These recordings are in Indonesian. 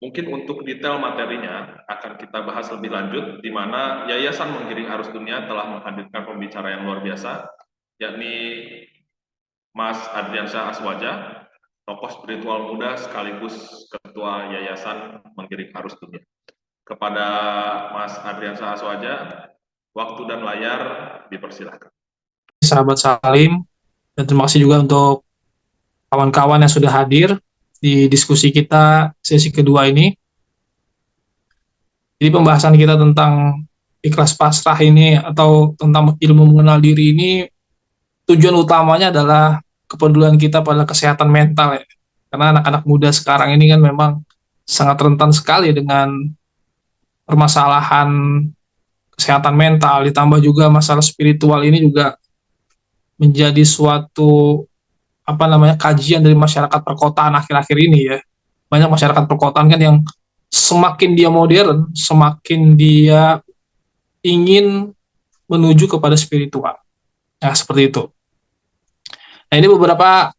Mungkin untuk detail materinya akan kita bahas lebih lanjut, di mana Yayasan Menggiring Arus Dunia telah menghadirkan pembicara yang luar biasa, yakni Mas Adriansyah Aswaja, tokoh spiritual muda sekaligus Ketua Yayasan Menggiring Arus Dunia. Kepada Mas Adriansyah Aswaja, waktu dan layar dipersilahkan. Sahabat Salim, dan terima kasih juga untuk kawan-kawan yang sudah hadir di diskusi kita sesi kedua ini. Jadi pembahasan kita tentang ikhlas pasrah ini atau tentang ilmu mengenal diri ini, tujuan utamanya adalah kepedulian kita pada kesehatan mental ya. Karena anak-anak muda sekarang ini kan memang sangat rentan sekali dengan permasalahan kesehatan mental, ditambah juga masalah spiritual ini juga menjadi suatu kajian dari masyarakat perkotaan akhir-akhir ini ya. Banyak masyarakat perkotaan kan yang semakin dia modern, semakin dia ingin menuju kepada spiritual. Nah, seperti itu. Nah, ini beberapa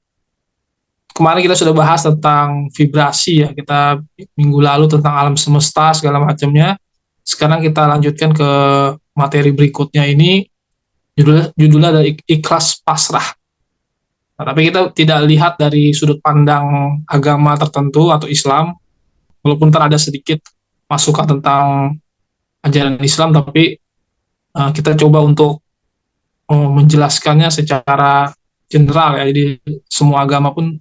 kemarin kita sudah bahas tentang vibrasi ya. Kita minggu lalu tentang alam semesta segala macamnya. Sekarang kita lanjutkan ke materi berikutnya ini, judulnya adalah ikhlas pasrah. Nah, tapi kita tidak lihat dari sudut pandang agama tertentu atau Islam, walaupun ada sedikit masukan tentang ajaran Islam, tapi kita coba untuk menjelaskannya secara general ya. Jadi semua agama pun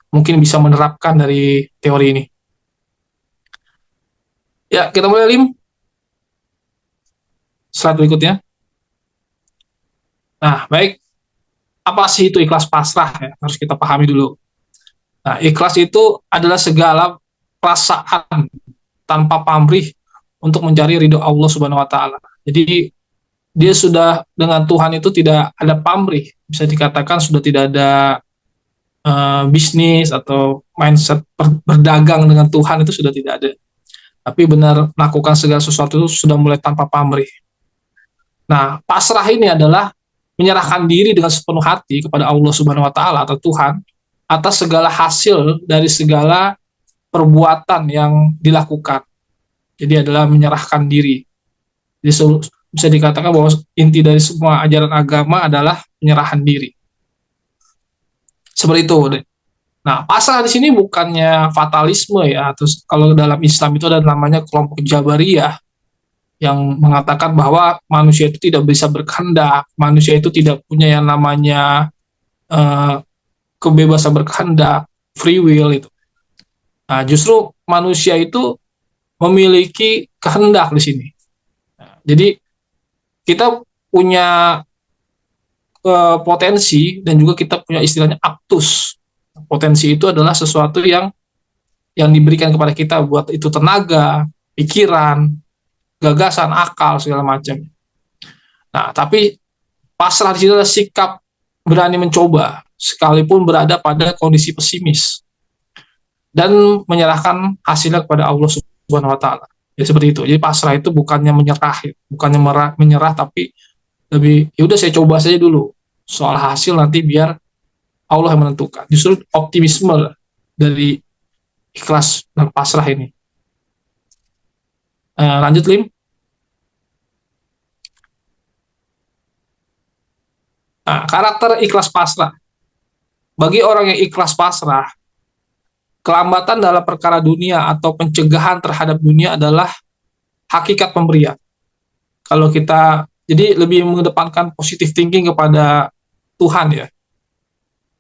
mungkin bisa menerapkan dari teori ini. Ya, kita mulai Lim. Slide berikutnya. Nah, baik. Apa sih itu ikhlas pasrah ya? Harus kita pahami dulu. Nah, ikhlas itu adalah segala perasaan tanpa pamrih untuk mencari ridho Allah Subhanahu wa taala. Jadi dia sudah dengan Tuhan itu tidak ada pamrih, bisa dikatakan sudah tidak ada bisnis atau mindset berdagang dengan Tuhan itu sudah tidak ada. Tapi benar melakukan segala sesuatu itu sudah mulai tanpa pamrih. Nah, pasrah ini adalah menyerahkan diri dengan sepenuh hati kepada Allah Subhanahu wa taala atau Tuhan atas segala hasil dari segala perbuatan yang dilakukan. Jadi adalah menyerahkan diri. Jadi bisa dikatakan bahwa inti dari semua ajaran agama adalah penyerahan diri. Seperti itu. Nah, pasrah di sini bukannya fatalisme ya. Terus kalau dalam Islam itu ada namanya kelompok Jabariyah yang mengatakan bahwa manusia itu tidak bisa berkehendak, manusia itu tidak punya yang namanya uh, kebebasan berkehendak, free will itu. Nah, justru manusia itu memiliki kehendak di sini. Nah, jadi kita punya potensi dan juga kita punya istilahnya aptus. Potensi itu adalah sesuatu yang diberikan kepada kita, buat itu tenaga, pikiran, gagasan, akal segala macam. Nah, tapi pasrah di situ adalah sikap berani mencoba sekalipun berada pada kondisi pesimis dan menyerahkan hasilnya kepada Allah Subhanahu wa taala. Ya seperti itu. Jadi pasrah itu bukannya menyerah, bukannya menyerah tapi lebih ya udah saya coba saja dulu. Soal hasil nanti biar Allah yang menentukan. Justru optimisme dari ikhlas dan pasrah ini. Lanjut Lim. Nah, karakter ikhlas pasrah. Bagi orang yang ikhlas pasrah, kelambatan dalam perkara dunia atau pencegahan terhadap dunia adalah hakikat pemberian. Kalau kita jadi lebih mengedepankan positive thinking kepada Tuhan ya.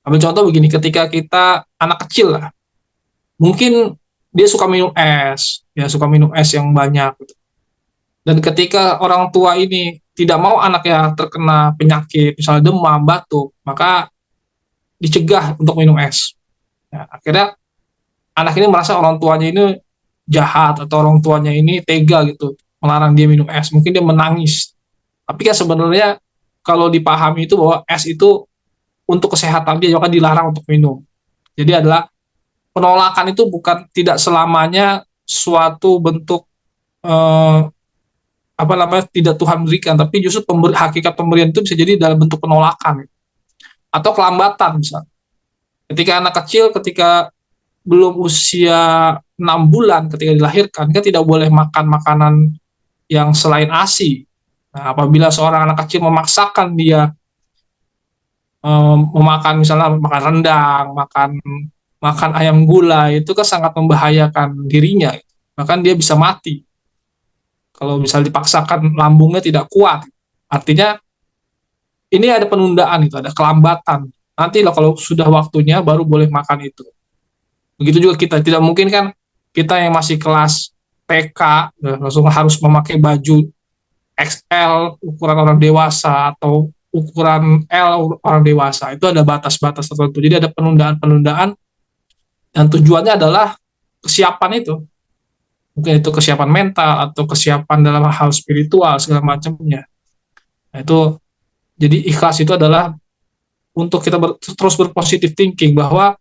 Ambil contoh begini, ketika kita anak kecil lah, mungkin dia suka minum es, ya suka minum es yang banyak. Gitu. Dan ketika orang tua ini tidak mau anaknya terkena penyakit, misalnya demam, batuk, maka dicegah untuk minum es. Ya, akhirnya anak ini merasa orang tuanya ini jahat atau orang tuanya ini tega gitu, melarang dia minum es. Mungkin dia menangis. Tapi kan sebenarnya kalau dipahami itu bahwa es itu untuk kesehatan dia, maka dilarang untuk minum. Jadi adalah penolakan itu bukan tidak selamanya suatu bentuk eh, tidak Tuhan berikan, tapi justru hakikat pemberian itu bisa jadi dalam bentuk penolakan atau kelambatan misalnya. Ketika anak kecil, ketika belum usia 6 bulan ketika dilahirkan, kan tidak boleh makan makanan yang selain ASI. Nah, apabila seorang anak kecil memaksakan dia memakan misalnya makan rendang, makan makan ayam gulai, itu kan sangat membahayakan dirinya. Bahkan dia bisa mati kalau misalnya dipaksakan, lambungnya tidak kuat. Artinya ini ada penundaan, itu ada kelambatan. Nanti lah kalau sudah waktunya baru boleh makan itu. Begitu juga kita, tidak mungkin kan kita yang masih kelas TK langsung harus memakai baju XL ukuran orang dewasa atau ukuran L orang dewasa. Itu ada batas-batas tertentu. Jadi ada penundaan-penundaan dan tujuannya adalah kesiapan itu. Mungkin itu kesiapan mental atau kesiapan dalam hal spiritual segala macamnya. Nah, itu jadi ikhlas itu adalah untuk kita terus berpositif thinking bahwa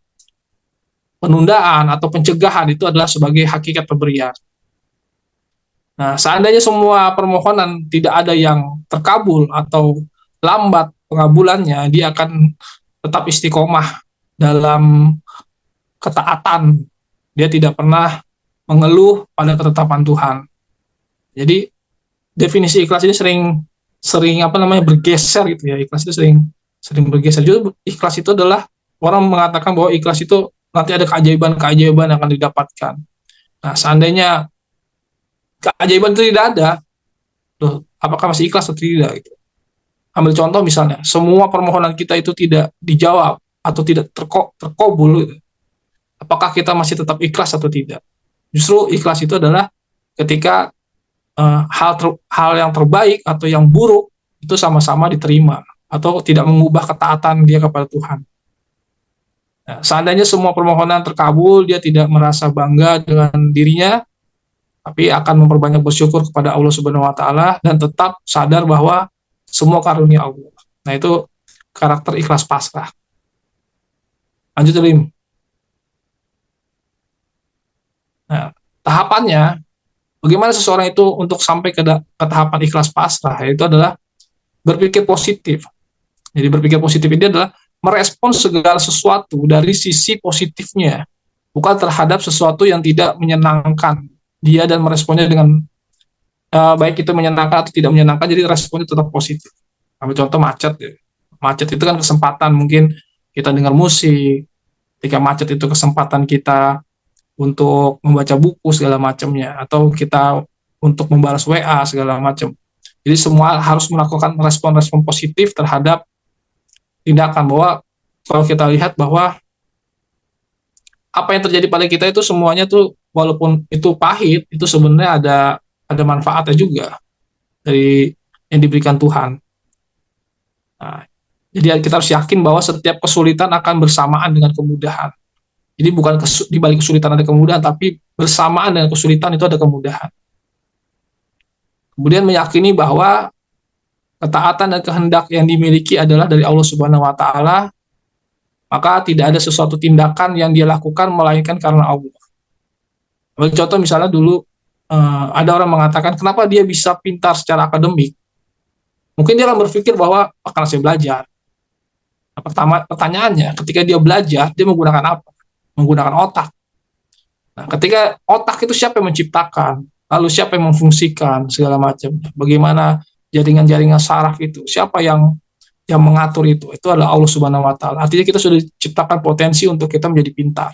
penundaan atau pencegahan itu adalah sebagai hakikat pemberian. Nah, seandainya semua permohonan tidak ada yang terkabul atau lambat pengabulannya, dia akan tetap istiqomah dalam ketaatan. Dia tidak pernah mengeluh pada ketetapan Tuhan. Jadi definisi ikhlas ini sering bergeser gitu ya. Ikhlas itu sering bergeser. Jadi ikhlas itu adalah orang mengatakan bahwa ikhlas itu nanti ada keajaiban-keajaiban yang akan didapatkan. Nah, seandainya keajaiban itu tidak ada, loh, apakah masih ikhlas atau tidak? Gitu. Ambil contoh misalnya, semua permohonan kita itu tidak dijawab atau tidak terkabul, gitu. Apakah kita masih tetap ikhlas atau tidak? Justru ikhlas itu adalah ketika hal yang terbaik atau yang buruk itu sama-sama diterima atau tidak mengubah ketaatan dia kepada Tuhan. Nah, seandainya semua permohonan terkabul, dia tidak merasa bangga dengan dirinya, tapi akan memperbanyak bersyukur kepada Allah Subhanahu wa taala dan tetap sadar bahwa semua karunia Allah. Nah, itu karakter ikhlas pasrah. Lanjut, Lim. Nah, tahapannya bagaimana seseorang itu untuk sampai ke tahapan ikhlas pasrah, yaitu adalah berpikir positif. Jadi berpikir positif ini adalah merespon segala sesuatu dari sisi positifnya, bukan terhadap sesuatu yang tidak menyenangkan dia dan meresponnya dengan baik itu menyenangkan atau tidak menyenangkan, jadi responnya tetap positif. Ambil contoh macet ya. Macet itu kan kesempatan, mungkin kita dengar musik, ketika macet itu kesempatan kita untuk membaca buku segala macamnya, atau kita untuk membalas WA segala macam. Jadi semua harus melakukan respon-respon positif terhadap tindakan, bahwa kalau kita lihat bahwa apa yang terjadi pada kita itu semuanya tuh walaupun itu pahit, itu sebenarnya ada manfaatnya juga dari yang diberikan Tuhan. Nah, jadi kita harus yakin bahwa setiap kesulitan akan bersamaan dengan kemudahan. Jadi bukan di balik kesulitan ada kemudahan, tapi bersamaan dengan kesulitan itu ada kemudahan. Kemudian meyakini bahwa ketaatan dan kehendak yang dimiliki adalah dari Allah Subhanahu wa taala, maka tidak ada sesuatu tindakan yang dia lakukan melainkan karena Allah. Contoh misalnya dulu ada orang mengatakan kenapa dia bisa pintar secara akademik. Mungkin dia akan berpikir bahwa karena saya belajar. Nah, pertanyaannya, ketika dia belajar, dia menggunakan apa? Menggunakan otak. Nah, ketika otak itu siapa yang menciptakan? Lalu siapa yang memfungsikan segala macam? Bagaimana jaringan-jaringan saraf itu? Siapa yang mengatur itu? Itu adalah Allah Subhanahu wa taala. Artinya kita sudah diciptakan potensi untuk kita menjadi pintar.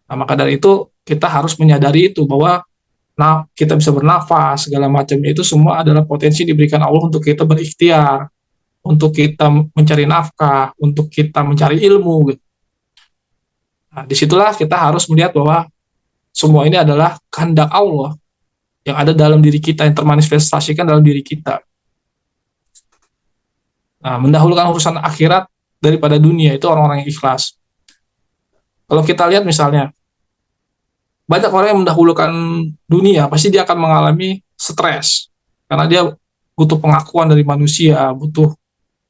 Nah, maka dari itu kita harus menyadari itu bahwa kita bisa bernafas segala macam, itu semua adalah potensi diberikan Allah untuk kita berikhtiar, untuk kita mencari nafkah, untuk kita mencari ilmu gitu. Nah, disitulah kita harus melihat bahwa semua ini adalah kehendak Allah yang ada dalam diri kita, yang termanifestasikan dalam diri kita. Nah, mendahulukan urusan akhirat daripada dunia, itu orang-orang yang ikhlas. Kalau kita lihat misalnya, banyak orang yang mendahulukan dunia, pasti dia akan mengalami stres, karena dia butuh pengakuan dari manusia, butuh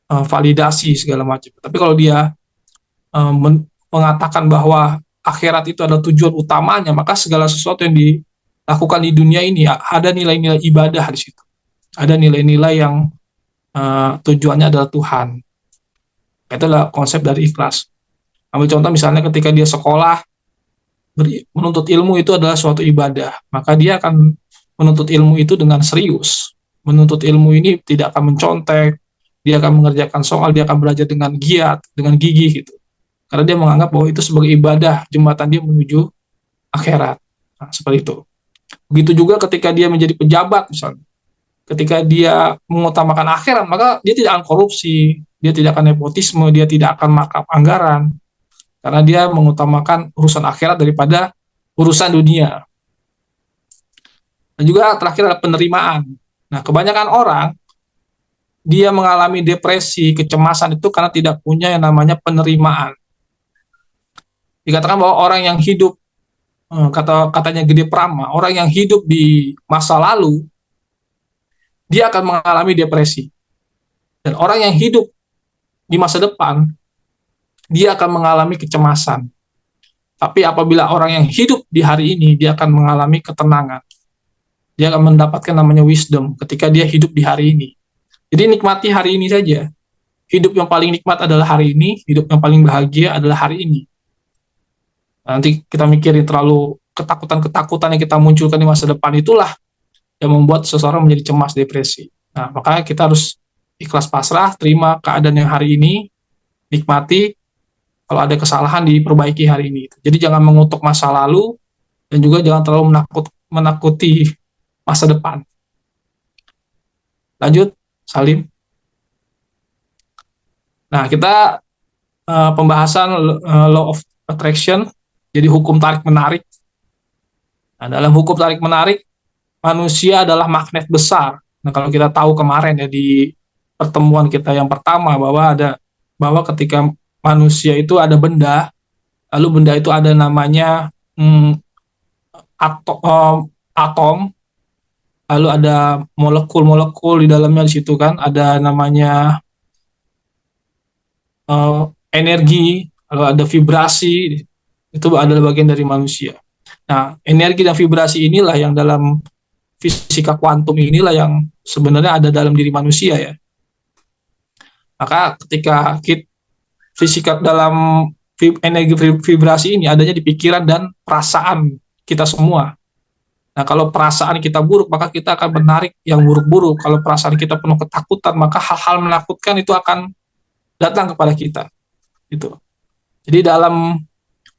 validasi segala macam. Tapi kalau dia mengatakan bahwa akhirat itu adalah tujuan utamanya, maka segala sesuatu yang dilakukan di dunia ini ada nilai-nilai ibadah di situ, ada nilai-nilai yang tujuannya adalah Tuhan. Itulah konsep dari ikhlas. Ambil contoh misalnya ketika dia sekolah, menuntut ilmu itu adalah suatu ibadah, maka dia akan menuntut ilmu itu dengan serius. Menuntut ilmu ini tidak akan mencontek, dia akan mengerjakan soal, dia akan belajar dengan giat, dengan gigih gitu. Karena dia menganggap bahwa itu sebagai ibadah, jembatan dia menuju akhirat. Nah, seperti itu. Begitu juga ketika dia menjadi pejabat misalnya. Ketika dia mengutamakan akhirat, maka dia tidak akan korupsi, dia tidak akan nepotisme, dia tidak akan markup anggaran, karena dia mengutamakan urusan akhirat daripada urusan dunia. Dan juga terakhir adalah penerimaan. Nah, kebanyakan orang dia mengalami depresi, kecemasan itu karena tidak punya yang namanya penerimaan. Dikatakan bahwa orang yang hidup katanya Gede Prama, orang yang hidup di masa lalu dia akan mengalami depresi. Dan orang yang hidup di masa depan dia akan mengalami kecemasan. Tapi apabila orang yang hidup di hari ini dia akan mengalami ketenangan. Dia akan mendapatkan namanya wisdom ketika dia hidup di hari ini. Jadi nikmati hari ini saja. Hidup yang paling nikmat adalah hari ini, hidup yang paling bahagia adalah hari ini. Nanti kita mikirin terlalu ketakutan-ketakutan yang kita munculkan di masa depan, itulah yang membuat seseorang menjadi cemas, depresi. Nah, makanya kita harus ikhlas pasrah, terima keadaan yang hari ini, nikmati, kalau ada kesalahan diperbaiki hari ini. Jadi jangan mengutuk masa lalu, dan juga jangan terlalu menakuti masa depan. Lanjut, Salim. Nah, kita pembahasan law of attraction, jadi hukum tarik-menarik. Nah, dalam hukum tarik-menarik, manusia adalah magnet besar. Nah, kalau kita tahu kemarin ya di pertemuan kita yang pertama bahwa ketika manusia itu ada benda, lalu benda itu ada namanya atom, lalu ada molekul-molekul di dalamnya di situ kan, ada namanya energi, lalu ada vibrasi, itu adalah bagian dari manusia. Nah, energi dan vibrasi inilah yang dalam fisika kuantum inilah yang sebenarnya ada dalam diri manusia ya. Maka ketika fisika dalam energi vibrasi ini adanya di pikiran dan perasaan kita semua. Nah, kalau perasaan kita buruk, maka kita akan menarik yang buruk-buruk. Kalau perasaan kita penuh ketakutan, maka hal-hal menakutkan itu akan datang kepada kita. Gitu. Jadi dalam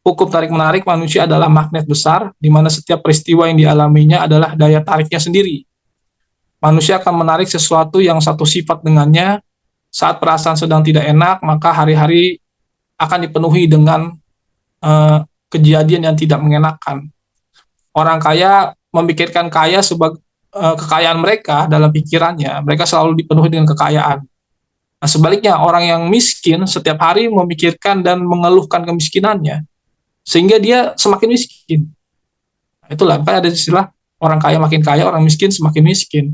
hukum tarik-menarik, manusia adalah magnet besar, di mana setiap peristiwa yang dialaminya adalah daya tariknya sendiri. Manusia akan menarik sesuatu yang satu sifat dengannya. Saat perasaan sedang tidak enak, maka hari-hari akan dipenuhi dengan kejadian yang tidak mengenakan. Orang kaya memikirkan kaya sebagai kekayaan mereka dalam pikirannya, mereka selalu dipenuhi dengan kekayaan. Nah, sebaliknya orang yang miskin setiap hari memikirkan dan mengeluhkan kemiskinannya, sehingga dia semakin miskin. Nah, itulah, kan ada istilah orang kaya makin kaya, orang miskin semakin miskin.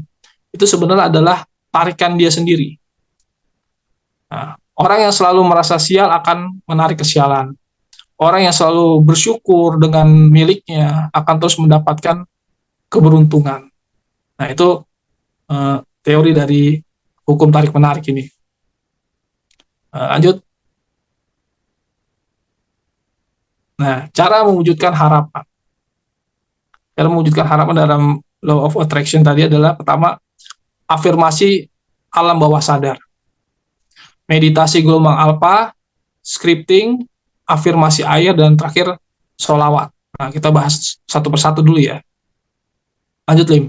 Itu sebenarnya adalah tarikan dia sendiri. Nah, orang yang selalu merasa sial akan menarik kesialan. Orang yang selalu bersyukur dengan miliknya akan terus mendapatkan keberuntungan. Nah, itu teori dari hukum tarik-menarik ini. Lanjut. Nah, cara mewujudkan harapan. Cara mewujudkan harapan dalam law of attraction tadi adalah pertama, afirmasi alam bawah sadar. Meditasi gelombang alfa, scripting, afirmasi air, dan terakhir sholawat. Nah, kita bahas satu persatu dulu ya. Lanjut, Lim.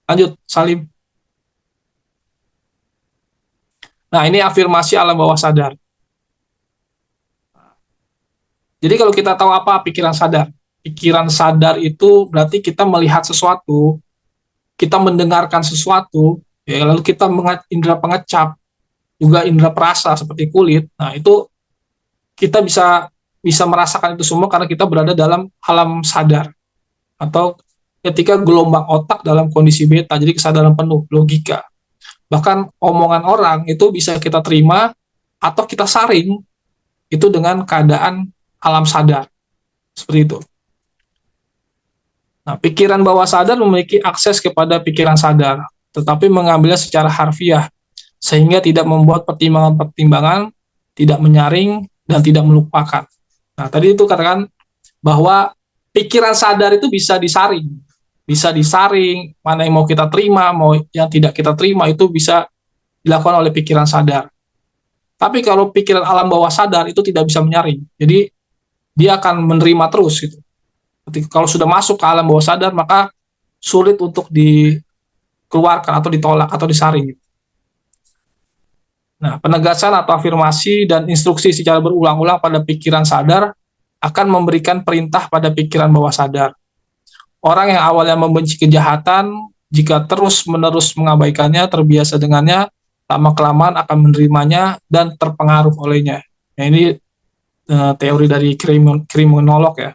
Lanjut, Salim. Nah, ini afirmasi alam bawah sadar. Jadi kalau kita tahu apa pikiran sadar? Pikiran sadar itu berarti kita melihat sesuatu, kita mendengarkan sesuatu, ya, lalu kita indera pengecap, juga indera perasa seperti kulit. Nah, itu kita bisa merasakan itu semua karena kita berada dalam alam sadar. Atau ketika gelombang otak dalam kondisi beta, jadi kesadaran penuh, logika. Bahkan omongan orang itu bisa kita terima atau kita saring itu dengan keadaan alam sadar. Seperti itu. Nah, pikiran bawah sadar memiliki akses kepada pikiran sadar, tetapi mengambilnya secara harfiah, sehingga tidak membuat pertimbangan-pertimbangan, tidak menyaring, dan tidak melupakan. Nah, tadi itu katakan bahwa pikiran sadar itu bisa disaring, mana yang mau kita terima, mau yang tidak kita terima itu bisa dilakukan oleh pikiran sadar. Tapi kalau pikiran alam bawah sadar itu tidak bisa menyaring, jadi dia akan menerima terus gitu. Kalau sudah masuk ke alam bawah sadar, maka sulit untuk dikeluarkan atau ditolak atau disaring. Nah, penegasan atau afirmasi dan instruksi secara berulang-ulang pada pikiran sadar akan memberikan perintah pada pikiran bawah sadar. Orang yang awalnya membenci kejahatan, jika terus-menerus mengabaikannya, terbiasa dengannya, lama-kelamaan akan menerimanya dan terpengaruh olehnya. Nah, ini teori dari kriminolog ya.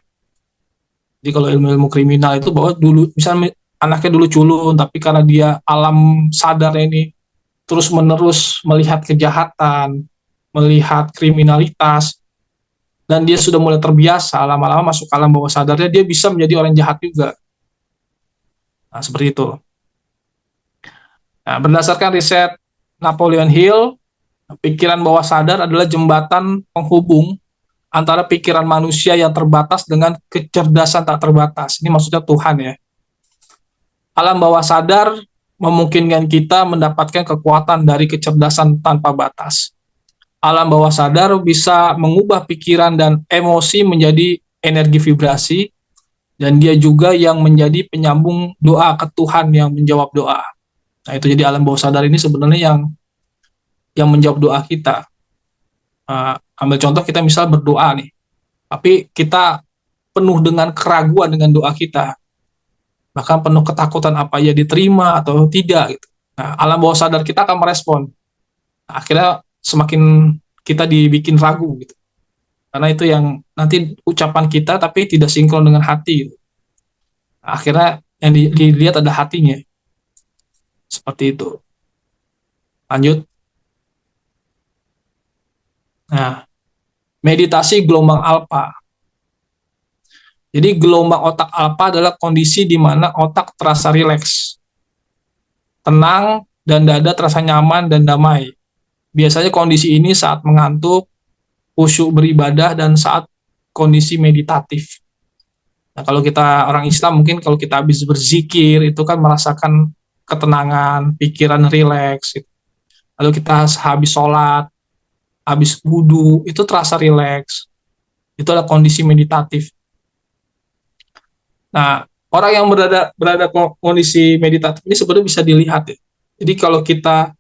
Jadi kalau ilmu-ilmu kriminal itu bahwa dulu, misalnya anaknya dulu culun, tapi karena dia alam sadarnya ini terus-menerus melihat kejahatan, melihat kriminalitas, dan dia sudah mulai terbiasa, lama-lama masuk alam bawah sadarnya, dia bisa menjadi orang jahat juga. Nah, seperti itu. Nah, berdasarkan riset Napoleon Hill, pikiran bawah sadar adalah jembatan penghubung antara pikiran manusia yang terbatas dengan kecerdasan tak terbatas. Ini maksudnya Tuhan ya. Alam bawah sadar memungkinkan kita mendapatkan kekuatan dari kecerdasan tanpa batas. Alam bawah sadar bisa mengubah pikiran dan emosi menjadi energi vibrasi, dan dia juga yang menjadi penyambung doa ke Tuhan yang menjawab doa. Nah, itu jadi alam bawah sadar ini sebenarnya yang menjawab doa kita. Ambil contoh, kita misal berdoa nih, tapi kita penuh dengan keraguan dengan doa kita, bahkan penuh ketakutan apa ya diterima atau tidak gitu. Nah, alam bawah sadar kita akan merespon. Nah, akhirnya semakin kita dibikin ragu gitu. Karena itu yang nanti ucapan kita tapi tidak sinkron dengan hati gitu. Nah, akhirnya yang dilihat ada hatinya. Seperti itu. Lanjut. Nah, meditasi gelombang alfa. Jadi gelombang otak alfa adalah kondisi di mana otak terasa rileks, tenang, dan dada terasa nyaman dan damai. Biasanya kondisi ini saat mengantuk, khusyuk beribadah, dan saat kondisi meditatif. Nah, kalau kita orang Islam, mungkin kalau kita habis berzikir, itu kan merasakan ketenangan, pikiran rileks. Lalu kita habis sholat, habis wudhu, itu terasa rileks. Itu adalah kondisi meditatif. Nah, orang yang berada kondisi meditatif ini sebenarnya bisa dilihat ya. Jadi kalau kita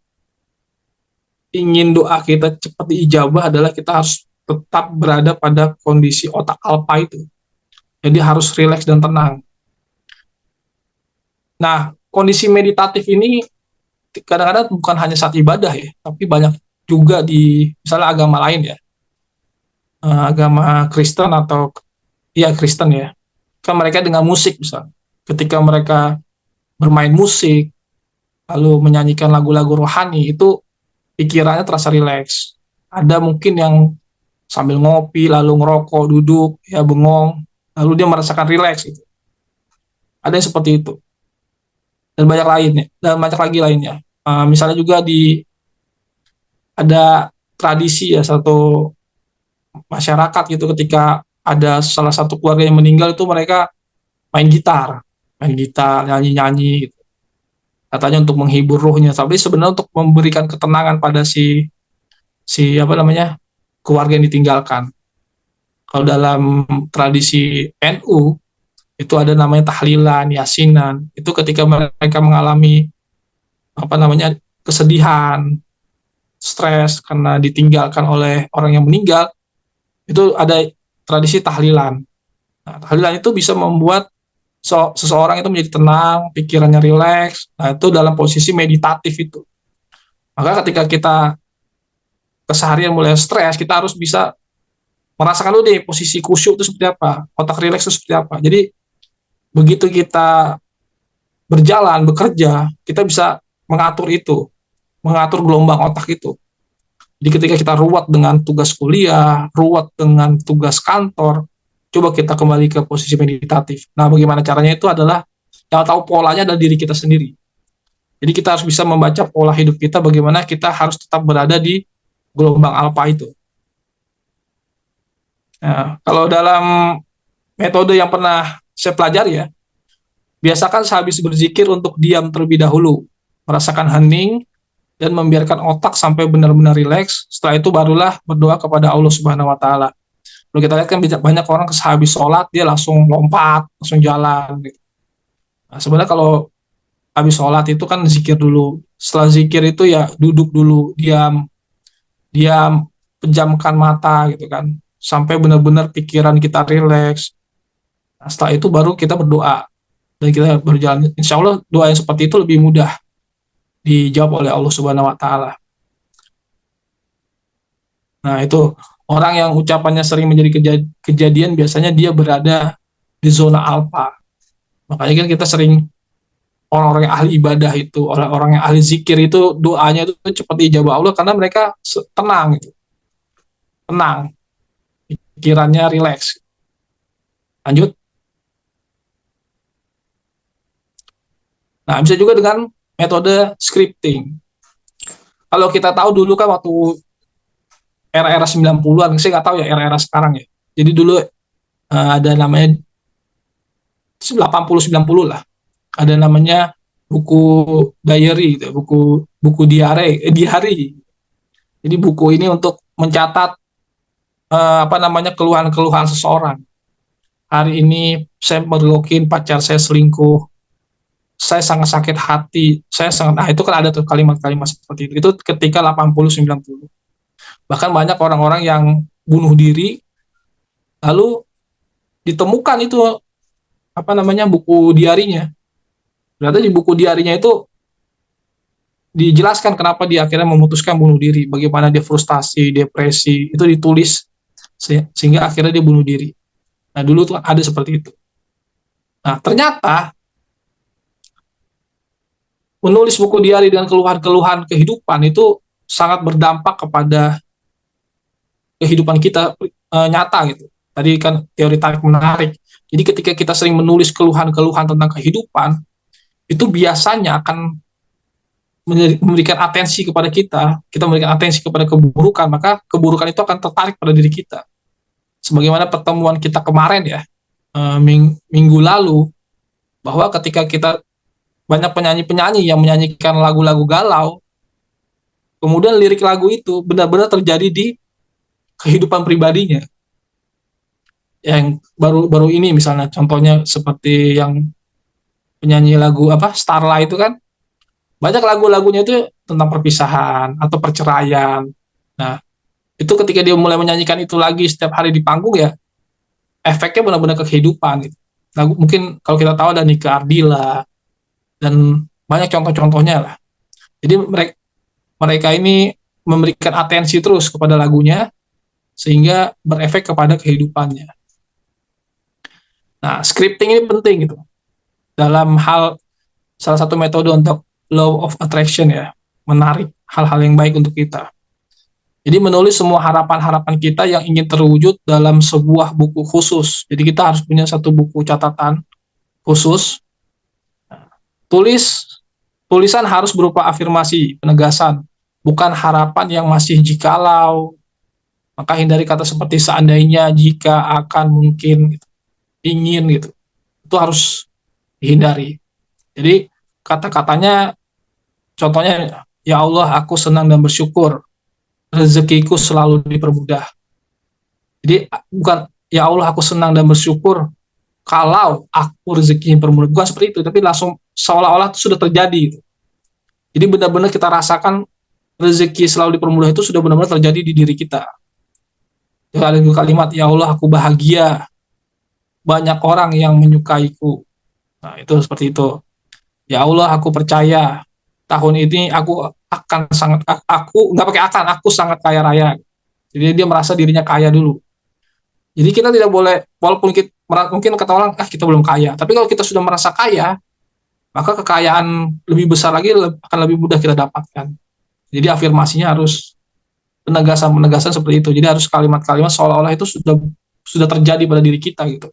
ingin doa kita cepat diijabah, adalah kita harus tetap berada pada kondisi otak alfa itu. Jadi harus rileks dan tenang. Nah, kondisi meditatif ini kadang-kadang bukan hanya saat ibadah ya, tapi banyak juga di misalnya agama lain ya. Agama Kristen atau ya Kristen ya. Kan mereka dengan musik misalnya. Ketika mereka bermain musik, lalu menyanyikan lagu-lagu rohani, itu pikirannya terasa rileks. Ada mungkin yang sambil ngopi, lalu ngerokok, duduk, ya bengong, lalu dia merasakan rileks. Gitu. Ada yang seperti itu. Dan banyak lainnya, dan banyak lagi lainnya. Misalnya juga ada tradisi ya, satu masyarakat gitu, ketika ada salah satu keluarga yang meninggal, itu mereka main gitar, nyanyi-nyanyi gitu. Katanya untuk menghibur ruhnya, tapi sebenarnya untuk memberikan ketenangan pada si keluarga yang ditinggalkan. Kalau dalam tradisi NU itu ada namanya tahlilan, yasinan. Itu ketika mereka mengalami kesedihan, stres karena ditinggalkan oleh orang yang meninggal, itu ada tradisi tahlilan. Nah, tahlilan itu bisa membuat seseorang itu menjadi tenang, pikirannya rileks. Nah, itu dalam posisi meditatif itu. Maka ketika kita keseharian mulai stres, kita harus bisa merasakan dulu deh posisi khusyuk itu seperti apa, otak rileks itu seperti apa. Jadi begitu kita berjalan, bekerja, kita bisa mengatur itu, mengatur gelombang otak itu. Jadi ketika kita ruwet dengan tugas kuliah, ruwet dengan tugas kantor, coba kita kembali ke posisi meditatif. Nah, bagaimana caranya itu adalah yang tahu polanya adalah diri kita sendiri. Jadi kita harus bisa membaca pola hidup kita, bagaimana kita harus tetap berada di gelombang alfa itu. Nah, kalau dalam metode yang pernah saya pelajari ya, biasakan sehabis berzikir untuk diam terlebih dahulu, merasakan hening, dan membiarkan otak sampai benar-benar rileks. Setelah itu barulah berdoa kepada Allah Subhanahu Wa Taala. Kalau kita lihat kan banyak orang sehabis sholat dia langsung lompat, langsung jalan. Gitu. Nah, sebenarnya kalau habis sholat itu kan zikir dulu. Setelah zikir itu ya duduk dulu, diam, diam, pejamkan mata gitu kan, sampai benar-benar pikiran kita rileks. Nah, setelah itu baru kita berdoa dan kita berjalan. Insya Allah doa yang seperti itu lebih mudah dijawab oleh Allah Subhanahu Wa Taala. Nah itu orang yang ucapannya sering menjadi kejadian biasanya dia berada di zona alfa. Makanya kan kita sering orang-orang yang ahli ibadah itu, orang-orang yang ahli zikir itu doanya itu cepat dijawab Allah karena mereka tenang, gitu. Tenang, pikirannya rileks. Lanjut. Nah bisa juga dengan metode scripting. Kalau kita tahu dulu kan waktu era-era 90-an, saya nggak tahu ya era-era sekarang ya. Jadi dulu ada namanya 80-90 lah. Ada namanya buku diary gitu, buku buku diary. Jadi buku ini untuk mencatat apa namanya keluhan-keluhan seseorang. Hari ini saya mergokin pacar saya selingkuh. Saya sangat sakit hati. Saya sangat itu kan ada tuh kalimat-kalimat seperti itu. Itu ketika 80-90. Bahkan banyak orang-orang yang bunuh diri lalu ditemukan itu apa namanya buku diarinya. Ternyata di buku diarinya itu dijelaskan kenapa dia akhirnya memutuskan bunuh diri, bagaimana dia frustasi, depresi, itu ditulis sehingga akhirnya dia bunuh diri. Nah, dulu tuh ada seperti itu. Nah, ternyata menulis buku diari dengan keluhan-keluhan kehidupan itu sangat berdampak kepada kehidupan kita nyata gitu. Tadi kan teori tarik menarik. Jadi ketika kita sering menulis keluhan-keluhan tentang kehidupan, itu biasanya akan memberikan atensi kepada kita memberikan atensi kepada keburukan, maka keburukan itu akan tertarik pada diri kita. Sebagaimana pertemuan kita kemarin ya, minggu lalu, bahwa ketika kita banyak penyanyi-penyanyi yang menyanyikan lagu-lagu galau, kemudian lirik lagu itu benar-benar terjadi di kehidupan pribadinya. Yang baru-baru ini misalnya contohnya seperti yang penyanyi lagu apa Starlight itu kan banyak lagu-lagunya itu tentang perpisahan atau perceraian. Nah, itu ketika dia mulai menyanyikan itu lagi setiap hari di panggung ya, efeknya benar-benar ke kehidupan. Gitu. Nah, mungkin kalau kita tahu ada Nika Ardila dan banyak contoh-contohnya lah. Jadi mereka ini memberikan atensi terus kepada lagunya sehingga berefek kepada kehidupannya. Nah, scripting ini penting gitu. Dalam hal salah satu metode untuk law of attraction ya, menarik hal-hal yang baik untuk kita. Jadi menulis semua harapan-harapan kita yang ingin terwujud dalam sebuah buku khusus. Jadi kita harus punya satu buku catatan khusus. Tulisan harus berupa afirmasi, penegasan, bukan harapan yang masih jikalau. Maka hindari kata seperti seandainya, jika, akan, mungkin, gitu, ingin gitu. Itu harus dihindari. Jadi kata-katanya contohnya ya Allah aku senang dan bersyukur rezekiku selalu dipermudah. Jadi bukan ya Allah aku senang dan bersyukur kalau aku rezekinya dipermudah. Bukan seperti itu, tapi langsung seolah-olah itu sudah terjadi. Jadi benar-benar kita rasakan rezeki selalu dipermudah itu sudah benar-benar terjadi di diri kita. Ada kalimat ya Allah aku bahagia, banyak orang yang menyukaiku. Nah itu seperti itu. Ya Allah aku percaya tahun ini aku akan sangat aku nggak pakai akan aku sangat kaya raya. Jadi dia merasa dirinya kaya dulu. Jadi kita tidak boleh walaupun kita, mungkin kata orang kita belum kaya, tapi kalau kita sudah merasa kaya maka kekayaan lebih besar lagi akan lebih mudah kita dapatkan. Jadi afirmasinya harus penegasan-penegasan seperti itu. Jadi harus kalimat-kalimat seolah-olah itu sudah terjadi pada diri kita gitu.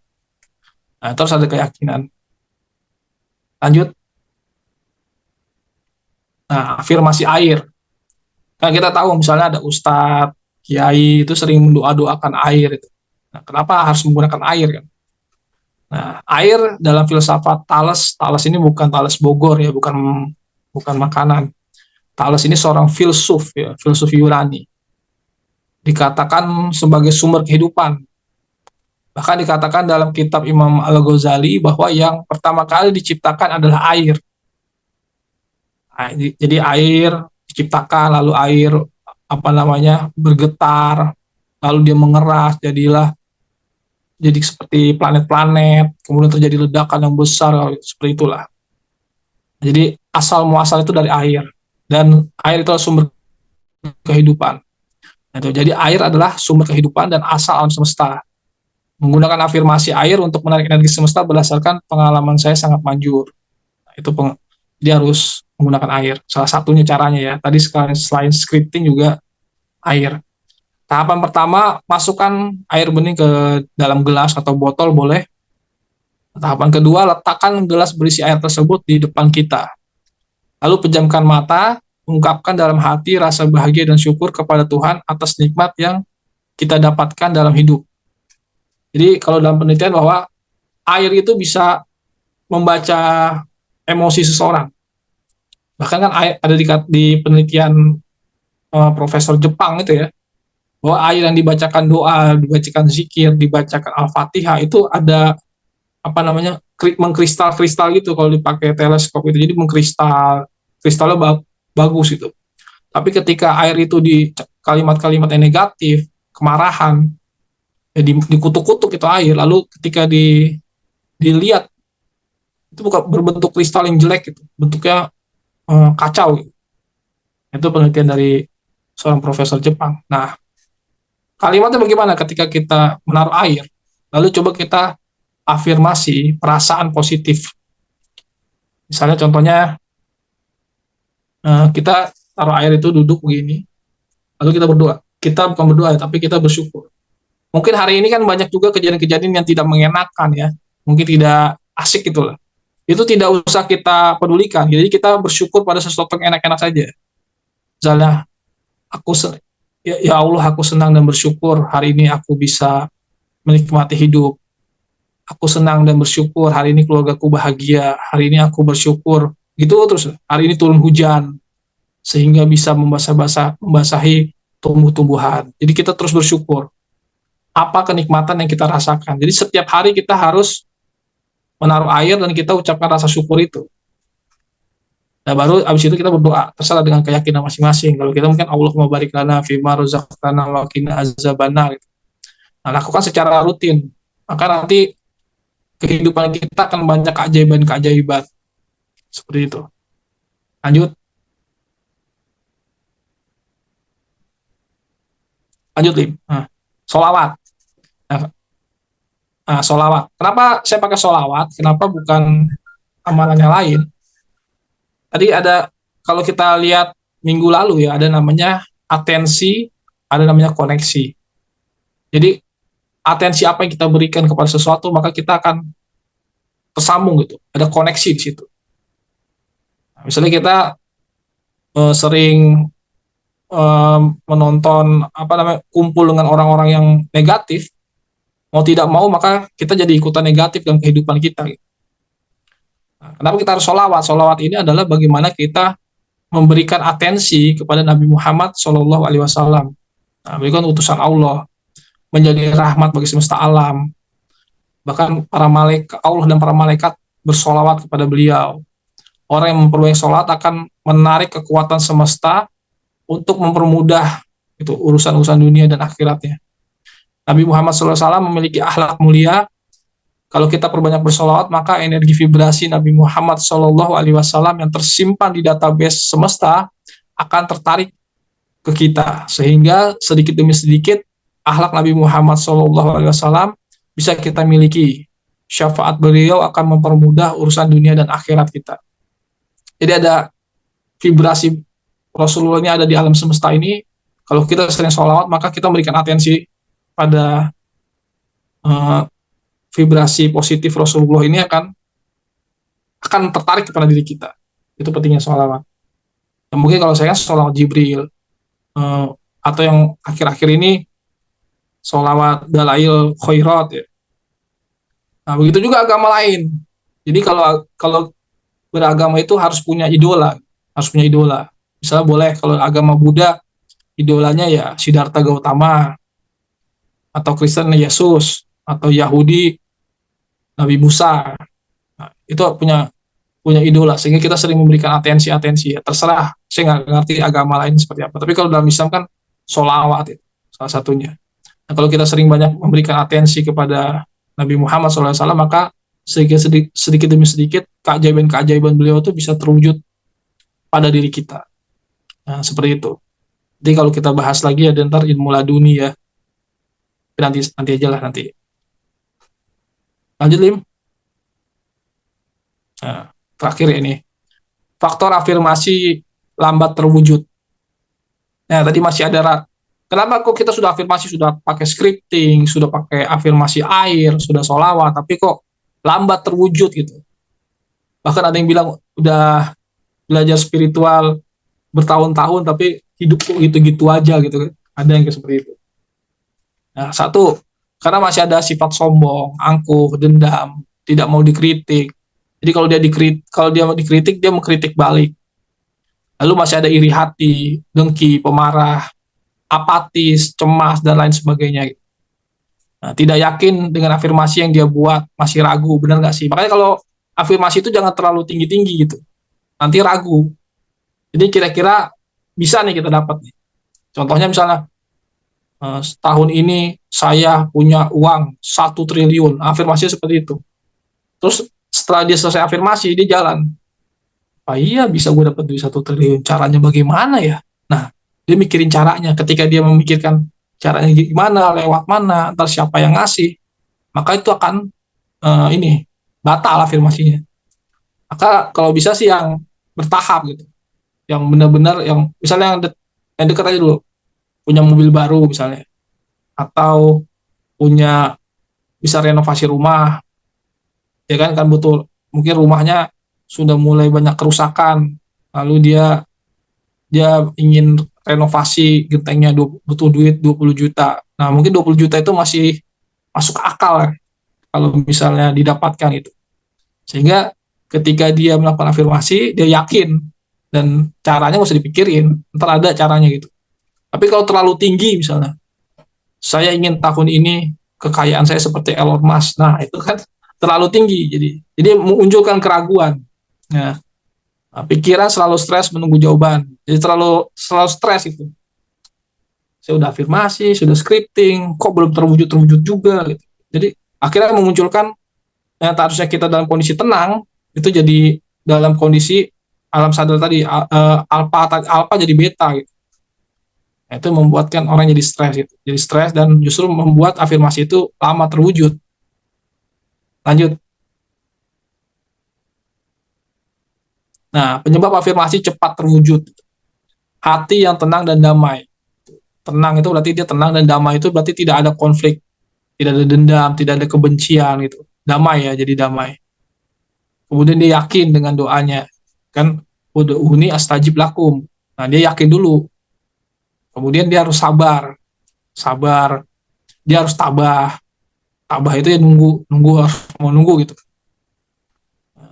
Nah, terus ada keyakinan. Lanjut. Nah, afirmasi air. Nah, kita tahu misalnya ada ustadz, kiai itu sering mendoa-doakan air itu. Nah, kenapa harus menggunakan air kan? Nah, air dalam filsafat Thales, Thales ini bukan Thales Bogor ya, bukan bukan makanan. Thales ini seorang filsuf ya, filsuf Yunani. Dikatakan sebagai sumber kehidupan. Bahkan dikatakan dalam kitab Imam Al-Ghazali bahwa yang pertama kali diciptakan adalah air. Jadi air diciptakan, lalu air bergetar, lalu dia mengeras, jadi seperti planet-planet, kemudian terjadi ledakan yang besar seperti itulah. Jadi asal muasal itu dari air, dan air itu adalah sumber kehidupan. Jadi air adalah sumber kehidupan dan asal alam semesta. Menggunakan afirmasi air untuk menarik energi semesta berdasarkan pengalaman saya sangat manjur. Itu dia harus menggunakan air. Salah satunya caranya ya. Tadi selain scripting juga air. Tahapan pertama, masukkan air bening ke dalam gelas atau botol boleh. Tahapan kedua, letakkan gelas berisi air tersebut di depan kita. Lalu pejamkan mata, ungkapkan dalam hati rasa bahagia dan syukur kepada Tuhan atas nikmat yang kita dapatkan dalam hidup. Jadi kalau dalam penelitian bahwa air itu bisa membaca emosi seseorang. Bahkan kan ada di penelitian profesor Jepang itu ya, bahwa air yang dibacakan doa, dibacakan zikir, dibacakan Al-Fatihah itu ada mengkristal-kristal gitu kalau dipakai teleskop itu. Jadi kristalnya bagus itu. Tapi ketika air itu di kalimat-kalimat yang negatif, kemarahan, dikutuk-kutuk itu air, lalu ketika dilihat itu bukan berbentuk kristal yang jelek gitu, bentuknya kacau gitu. Itu penelitian dari seorang profesor Jepang. Nah, kalimatnya bagaimana ketika kita menaruh air, lalu coba kita afirmasi perasaan positif. Misalnya contohnya kita taruh air itu duduk begini, lalu kita berdoa. Kita bukan berdoa tapi kita bersyukur. Mungkin hari ini kan banyak juga kejadian-kejadian yang tidak mengenakan ya, mungkin tidak asik gitu lah. Itu tidak usah kita pedulikan. Jadi kita bersyukur pada sesuatu yang enak-enak saja. Misalnya ya Allah, aku senang dan bersyukur hari ini aku bisa menikmati hidup. Aku senang dan bersyukur hari ini keluargaku bahagia. Hari ini aku bersyukur gitu terus. Hari ini turun hujan sehingga bisa membasahi tumbuh-tumbuhan. Jadi kita terus bersyukur. Apa kenikmatan yang kita rasakan. Jadi setiap hari kita harus menaruh air dan kita ucapkan rasa syukur itu. Nah, baru abis itu kita berdoa, terserah dengan keyakinan masing-masing. Kalau kita mungkin Allahumma barik lana fima razaqtana wa qina azabannar. Nah, lakukan secara rutin. Maka nanti kehidupan kita akan banyak keajaiban-keajaiban. Seperti itu. Lanjut. Lanjut, Lim. Nah, solawat. Nah, solawat. Kenapa saya pakai solawat? Kenapa bukan amalan yang lain? Tadi ada, kalau kita lihat minggu lalu ya, ada namanya atensi, ada namanya koneksi. Jadi atensi apa yang kita berikan kepada sesuatu, maka kita akan tersambung gitu. Ada koneksi di situ. Nah, misalnya kita sering menonton kumpul dengan orang-orang yang negatif, mau tidak mau maka kita jadi ikutan negatif dalam kehidupan kita. Gitu. Nah, kenapa kita harus sholawat? Sholawat ini adalah bagaimana kita memberikan atensi kepada Nabi Muhammad SAW. Nah, beliau kan utusan Allah, menjadi rahmat bagi semesta alam. Bahkan para malaikat Allah dan para malaikat bersolawat kepada beliau. Orang yang memperbanyak sholat akan menarik kekuatan semesta untuk mempermudah itu urusan-urusan dunia dan akhiratnya. Nabi Muhammad SAW memiliki akhlak mulia. Kalau kita perbanyak bersolawat, maka energi vibrasi Nabi Muhammad SAW yang tersimpan di database semesta akan tertarik ke kita, sehingga sedikit demi sedikit akhlak Nabi Muhammad SAW bisa kita miliki. Syafaat beliau akan mempermudah urusan dunia dan akhirat kita. Jadi ada vibrasi Rasulullah ini ada di alam semesta ini. Kalau kita sering sholawat, maka kita memberikan atensi pada vibrasi positif Rasulullah ini akan tertarik kepada diri kita. Itu pentingnya sholawat. Dan mungkin kalau saya sholawat Jibril, atau yang akhir-akhir ini sholawat, dalail, khairat ya. Nah, begitu juga agama lain. Jadi kalau kalau beragama itu harus punya idola, harus punya idola. Misalnya boleh kalau agama Buddha idolanya ya Siddhartha Gautama, atau Kristen Yesus, atau Yahudi Nabi Musa. Nah, itu punya punya idola sehingga kita sering memberikan atensi ya. Terserah, saya nggak ngerti agama lain seperti apa. Tapi kalau dalam Islam kan sholawat itu salah satunya. Nah, kalau kita sering banyak memberikan atensi kepada Nabi Muhammad SAW, maka sedikit demi sedikit keajaiban beliau itu bisa terwujud pada diri kita. Nah, seperti itu. Jadi kalau kita bahas lagi ada ntar ilmu laduni ya. Nanti aja lah nanti. Lanjut Lim. Nah, terakhir ini faktor afirmasi lambat terwujud. Nah, tadi masih ada kenapa kok kita sudah afirmasi, sudah pakai scripting, sudah pakai afirmasi air, sudah solawat, tapi kok lambat terwujud gitu. Bahkan ada yang bilang udah belajar spiritual bertahun-tahun tapi hidup kok gitu-gitu aja gitu kan. Ada yang kayak seperti itu. Nah, satu, karena masih ada sifat sombong, angkuh, dendam, tidak mau dikritik. Jadi kalau dia mau dikritik, dia mengkritik balik. Lalu masih ada iri hati, dengki, pemarah, apatis, cemas, dan lain sebagainya. Nah, tidak yakin dengan afirmasi yang dia buat, masih ragu, benar nggak sih? Makanya kalau afirmasi itu jangan terlalu tinggi-tinggi gitu, nanti ragu. Jadi kira-kira bisa nih kita dapat nih. Contohnya misalnya, setahun ini saya punya uang 1 triliun, afirmasinya seperti itu. Terus setelah dia selesai afirmasi, dia jalan. Apa iya bisa gue dapat duit 1 triliun? Caranya bagaimana ya? Nah, dia mikirin caranya. Ketika dia memikirkan caranya gimana, lewat mana, ntar siapa yang ngasih, maka itu akan ini batal afirmasinya. Maka kalau bisa sih yang bertahap gitu, yang benar-benar yang misalnya yang dekat aja dulu, punya mobil baru misalnya, atau punya bisa renovasi rumah, ya kan betul. Mungkin rumahnya sudah mulai banyak kerusakan, lalu dia dia ingin renovasi gentengnya, butuh duit 20 juta. Nah, mungkin 20 juta itu masih masuk akal ya, kalau misalnya didapatkan itu. Sehingga ketika dia melakukan afirmasi, dia yakin dan caranya nggak usah dipikirin, ntar ada caranya gitu. Tapi kalau terlalu tinggi misalnya, saya ingin tahun ini kekayaan saya seperti Elon Musk, nah itu kan terlalu tinggi, jadi menunjukkan keraguan. Nah, pikiran selalu stres menunggu jawaban, jadi selalu stres itu. Saya udah afirmasi, sudah scripting, kok belum terwujud juga gitu. Jadi akhirnya memunculkan yang harusnya kita dalam kondisi tenang, itu jadi dalam kondisi alam sadar tadi, alpha jadi beta gitu. Nah, itu membuatkan orang jadi stres gitu. Jadi stres dan justru membuat afirmasi itu lama terwujud. Lanjut. Nah, penyebab afirmasi cepat terwujud. Hati yang tenang dan damai. Tenang itu berarti dia tenang, dan damai itu berarti tidak ada konflik, tidak ada dendam, tidak ada kebencian gitu. Damai ya, jadi damai. Kemudian dia yakin dengan doanya. Kan ud'uuni astajib lakum. Nah, dia yakin dulu. Kemudian dia harus sabar. Sabar. Dia harus tabah. Tabah itu ya nunggu harus mau nunggu gitu.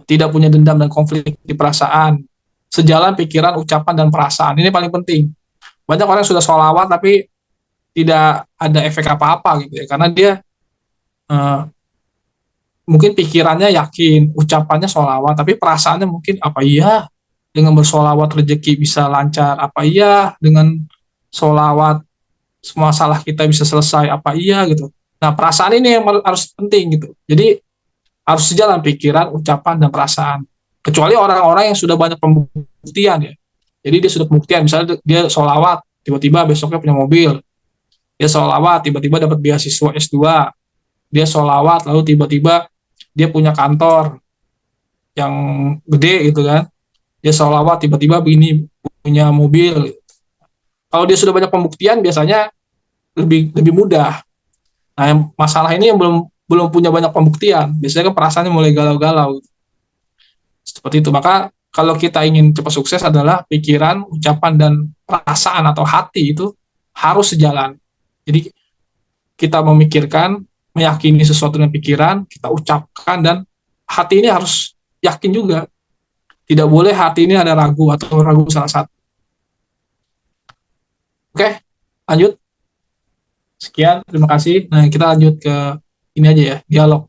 Tidak punya dendam dan konflik di perasaan. Sejalan pikiran, ucapan, dan perasaan. Ini paling penting. Banyak orang yang sudah sholawat tapi tidak ada efek apa-apa gitu ya. Karena dia mungkin pikirannya yakin, ucapannya sholawat, tapi perasaannya mungkin apa iya dengan bersolawat rezeki bisa lancar, apa iya dengan sholawat semua masalah kita bisa selesai, apa iya gitu. Nah, perasaan ini yang harus penting gitu. Jadi harus sejalan pikiran, ucapan, dan perasaan. Kecuali orang-orang yang sudah banyak pembuktian ya. Jadi dia sudah pembuktian, misalnya dia sholawat, tiba-tiba besoknya punya mobil. Dia sholawat, tiba-tiba dapat beasiswa S2. Dia sholawat, lalu tiba-tiba dia punya kantor yang gede gitu kan. Dia sholawat, tiba-tiba ini punya mobil. Kalau dia sudah banyak pembuktian, biasanya lebih mudah. Nah, yang masalah ini yang belum punya banyak pembuktian, biasanya kan perasaannya mulai galau-galau. Seperti itu. Maka kalau kita ingin cepat sukses adalah pikiran, ucapan, dan perasaan atau hati itu harus sejalan. Jadi kita memikirkan, meyakini sesuatu dengan pikiran, kita ucapkan, dan hati ini harus yakin juga. Tidak boleh hati ini ada ragu atau ragu salah satu. Oke, lanjut. Sekian, terima kasih. Nah, kita lanjut ke ini aja ya, dialog.